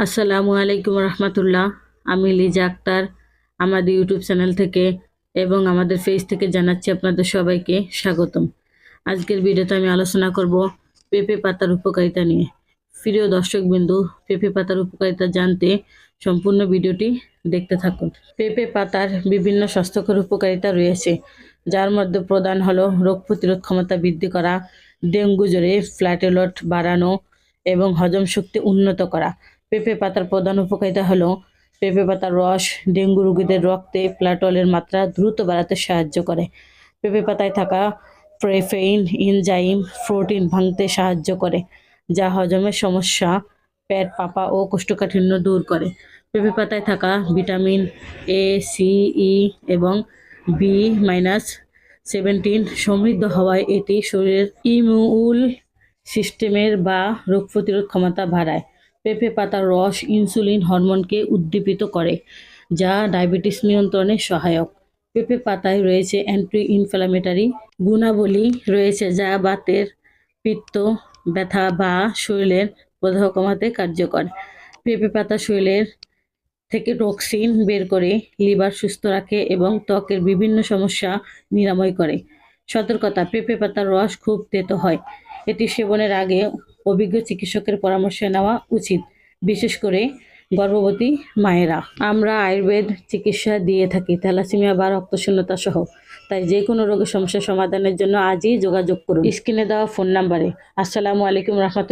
আসসালামু আলাইকুম রহমতুল্লাহ। আমি লিজা আক্তার আমাদের ইউটিউব চ্যানেল থেকে এবং আমাদের পেজ থেকে জানাচ্ছি আপনাদের সবাইকে স্বাগতম। আজকের ভিডিওতে আমি আলোচনা করব পেঁপে পাতার উপকারিতা নিয়ে। প্রিয় দর্শকবিন্দু, পেঁপে পাতার উপকারিতা জানতে সম্পূর্ণ ভিডিওটি দেখতে থাকুন। পেঁপে পাতার বিভিন্ন স্বাস্থ্যকর উপকারিতা রয়েছে, যার মধ্যে প্রধান হলো রোগ প্রতিরোধ ক্ষমতা বৃদ্ধি করা, ডেঙ্গু জ্বরে প্ল্যাটেলেট বাড়ানো এবং হজম শক্তি উন্নত করা। পেঁপে পাতার প্রধান উপকারিতা হলো পেঁপে পাতার রস ডেঙ্গু রোগীদের রক্তে প্লাটলের মাত্রা দ্রুত বাড়াতে সাহায্য করে। পেঁপে পাতায় থাকা প্রেফেইন এনজাইম প্রোটিন ভাঙতে সাহায্য করে, যা হজমের সমস্যা, পেট ফাঁপা ও কোষ্ঠকাঠিন্য দূর করে। পেঁপে পাতায় থাকা ভিটামিন এ, সি, ই এবং বি-17 সমৃদ্ধ হওয়ায় এটি শরীরের ইমিউন সিস্টেমের বা রোগ প্রতিরোধ ক্ষমতা বাড়ায়। পেঁপে পাতার রস ইনসুলিন হরমোনকে উদ্দীপিত করে, যা ডায়াবেটিস নিয়ন্ত্রণে সহায়ক। পেঁপে পাতায় রয়েছে অ্যান্টি ইনফ্ল্যামেটরি গুণাবলী রয়েছে, যা বাতের, পিত্ত, ব্যথা বা শরীরের প্রদাহ কমাতে কার্যকর। পেঁপে পাতা শরীরের থেকে টক্সিন বের করে লিভার সুস্থ রাখে এবং ত্বকের বিভিন্ন সমস্যা নিরাময় করে। সতর্কতা: পেঁপে পাতার রস খুব তেতো হয়। এটি সেবনের আগে অভিজ্ঞ চিকিৎসকের পরামর্শ নেওয়া উচিত, বিশেষ করে গর্ভবতী মায়েরা। আমরা আয়ুর্বেদ চিকিৎসা দিয়ে থাকি থ্যালাসেমিয়া বা রক্তশূন্যতা সহ, তাই যে কোনো রোগের সমস্যা সমাধানের জন্য আজই যোগাযোগ করুন স্ক্রিনে দেওয়া ফোন নাম্বারে। আসসালামু আলাইকুম রহমতুল্লাহ।